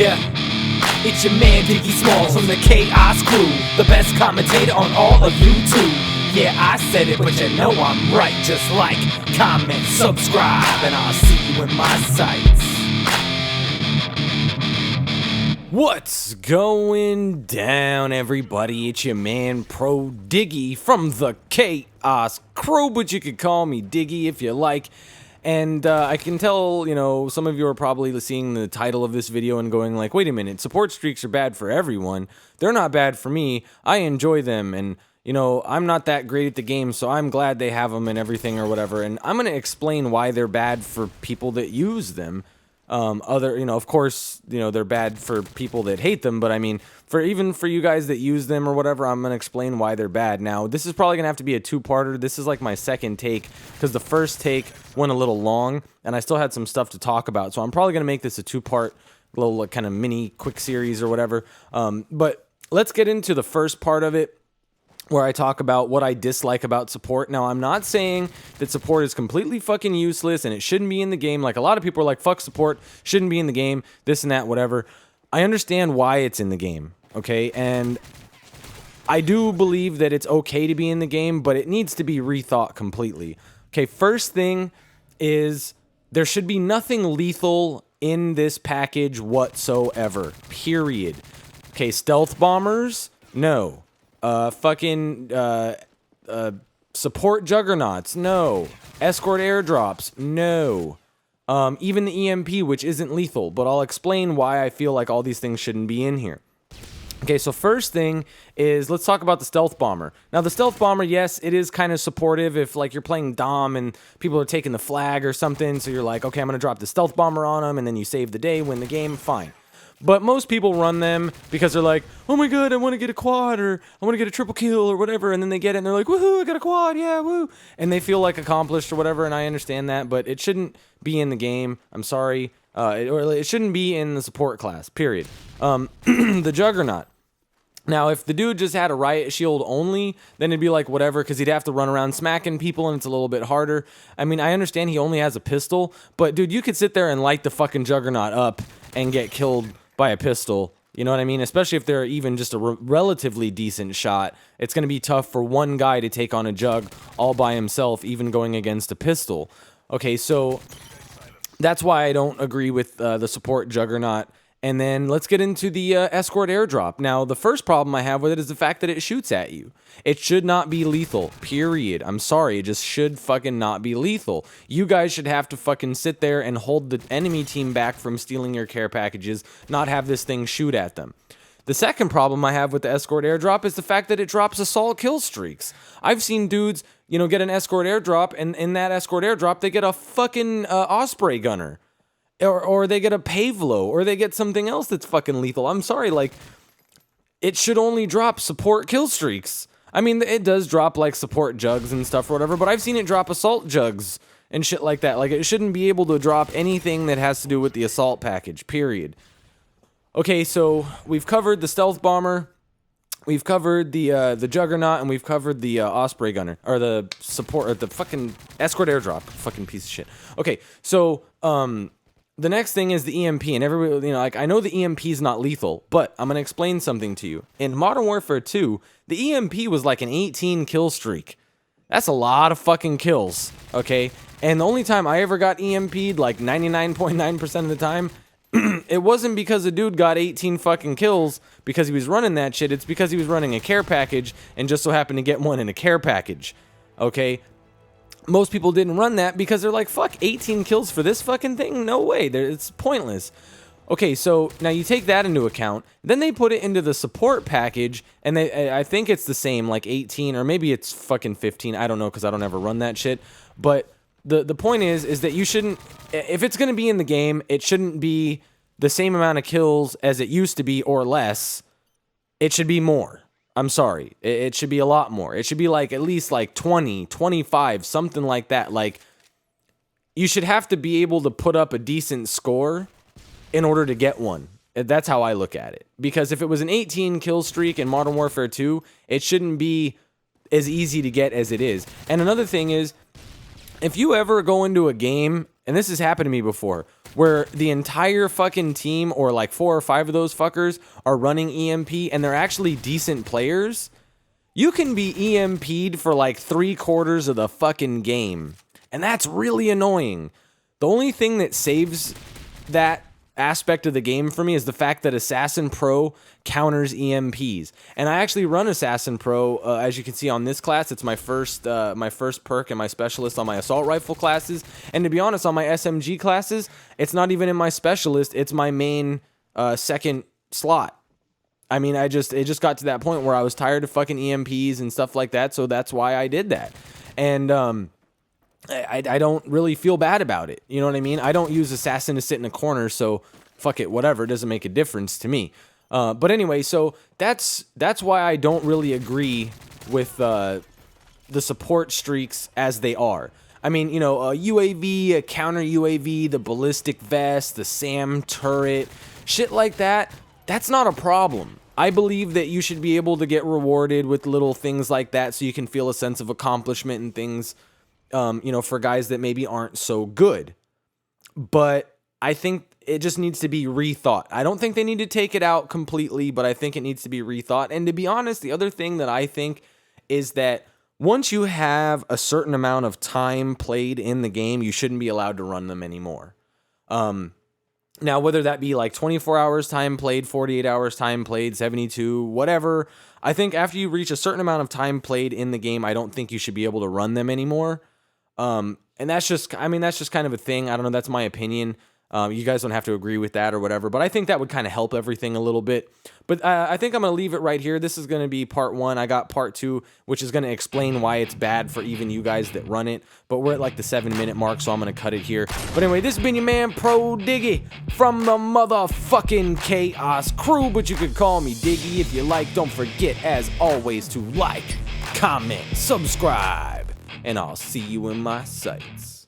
Yeah, it's your man Diggy Smalls from the Chaos Crew, the best commentator on all of YouTube. Yeah, I said it, but you know I'm right. Just like, comment, subscribe, and I'll see you in my sights. What's going down, everybody? It's your man Pro Diggy from the Chaos Crew, but you could call me Diggy if you like. And I can tell, you know, some of you are probably seeing the title of this video and going like, wait a minute, support streaks are bad for everyone. They're not bad for me. I enjoy them, and, you know, I'm not that great at the game, so I'm glad they have them and everything or whatever. And I'm going to explain why they're bad for people that use them. You know, of course, you know, they're bad for people that hate them, but I mean, even for you guys that use them or whatever, I'm going to explain why they're bad. Now, this is probably going to have to be a two-parter. This is like my second take, because the first take went a little long, and I still had some stuff to talk about, so I'm probably going to make this a two-part, little like, kind of mini quick series or whatever. But let's get into the first part of it, where I talk about what I dislike about support. Now, I'm not saying that support is completely fucking useless and it shouldn't be in the game. Like, a lot of people are like, fuck support, shouldn't be in the game, this and that, whatever. I understand why it's in the game, okay? And I do believe that it's okay to be in the game, but it needs to be rethought completely. Okay, first thing is there should be nothing lethal in this package whatsoever, period. Okay, stealth bombers? No. Support juggernauts, no. Escort airdrops, no. Even the EMP, which isn't lethal, but I'll explain why I feel like all these things shouldn't be in here. Okay, so first thing is, let's talk about the stealth bomber. Now, the stealth bomber, yes, it is kind of supportive if, like, you're playing Dom and people are taking the flag or something, so you're like, okay, I'm gonna drop the stealth bomber on them, and then you save the day, win the game, fine. But most people run them because they're like, oh my god, I want to get a quad, or I want to get a triple kill, or whatever, and then they get it, and they're like, woohoo, I got a quad, yeah, woo, and they feel like accomplished or whatever, and I understand that, but it shouldn't be in the game, I'm sorry, or it shouldn't be in the support class, period. The Juggernaut. Now, if the dude just had a riot shield only, then it'd be like whatever, because he'd have to run around smacking people, and it's a little bit harder. I mean, I understand he only has a pistol, but dude, you could sit there and light the fucking Juggernaut up and get killed by a pistol, you know what I mean? Especially if they're even just a relatively decent shot. It's going to be tough for one guy to take on a Jug all by himself, even going against a pistol. Okay, so that's why I don't agree with the support Juggernaut. And then let's get into the escort airdrop. Now, the first problem I have with it is the fact that it shoots at you. It should not be lethal, period. I'm sorry, it just should fucking not be lethal. You guys should have to fucking sit there and hold the enemy team back from stealing your care packages, not have this thing shoot at them. The second problem I have with the escort airdrop is the fact that it drops assault kill streaks. I've seen dudes, you know, get an escort airdrop, and in that escort airdrop, they get a fucking Osprey gunner. Or they get a Pavlo, or they get something else that's fucking lethal. I'm sorry, like, it should only drop support kill streaks. I mean, it does drop, like, support jugs and stuff or whatever, but I've seen it drop assault jugs and shit like that. Like, it shouldn't be able to drop anything that has to do with the assault package, period. Okay, so we've covered the stealth bomber, we've covered the Juggernaut, and we've covered the Osprey gunner, or the support, or the fucking escort airdrop, fucking piece of shit. Okay, so, the next thing is the EMP, and everybody, you know, like, I know the EMP is not lethal, but I'm going to explain something to you. In Modern Warfare 2, the EMP was like an 18 kill streak. That's a lot of fucking kills, okay? And the only time I ever got EMP'd, like 99.9% of the time, it wasn't because a dude got 18 fucking kills because he was running that shit. It's because he was running a care package and just so happened to get one in a care package, okay? Most people didn't run that because they're like, fuck, 18 kills for this fucking thing? No way, it's pointless. Okay, so now you take that into account, then they put it into the support package, and I think it's the same, like 18, or maybe it's fucking 15, I don't know, because I don't ever run that shit, but the point is that you shouldn't, if it's going to be in the game, it shouldn't be the same amount of kills as it used to be, or less. It should be more. I'm sorry. It should be a lot more. It should be like at least like 20, 25, something like that. Like, you should have to be able to put up a decent score in order to get one. That's how I look at it. Because if it was an 18 kill streak in Modern Warfare 2, it shouldn't be as easy to get as it is. And another thing is, if you ever go into a game and this has happened to me before, where the entire fucking team, or like 4 or 5 of those fuckers, are running EMP, and they're actually decent players, you can be EMP'd for like 3/4 of the fucking game. And that's really annoying. The only thing that saves that aspect of the game for me is the fact that Assassin Pro counters EMPs. And I actually run Assassin Pro, as you can see on this class. It's my first perk and my specialist on my assault rifle classes. And to be honest, on my SMG classes, it's not even in my specialist. It's my main second slot. I mean, it just got to that point where I was tired of fucking EMPs and stuff like that, so that's why I did that. And I don't really feel bad about it. You know what I mean? I don't use Assassin to sit in a corner, so fuck it, whatever. It doesn't make a difference to me. But anyway, so that's why I don't really agree with the support streaks as they are. I mean, you know, a UAV, a counter UAV, the ballistic vest, the SAM turret, shit like that, that's not a problem. I believe that you should be able to get rewarded with little things like that so you can feel a sense of accomplishment and things, you know, for guys that maybe aren't so good. But I think it just needs to be rethought. I don't think they need to take it out completely, but I think it needs to be rethought. And to be honest, the other thing that I think is that once you have a certain amount of time played in the game, you shouldn't be allowed to run them anymore. Now, whether that be like 24 hours time played, 48 hours time played, 72, whatever, I think after you reach a certain amount of time played in the game, I don't think you should be able to run them anymore. And that's just, I mean, that's just kind of a thing. I don't know. That's my opinion. You guys don't have to agree with that or whatever, but I think that would kind of help everything a little bit. But I think I'm going to leave it right here. This is going to be part 1. I got part 2, which is going to explain why it's bad for even you guys that run it. But we're at like the 7-minute mark, so I'm going to cut it here. But anyway, this has been your man, Pro Diggy, from the motherfucking Chaos Crew. But you could call me Diggy if you like. Don't forget, as always, to like, comment, subscribe, and I'll see you in my sights.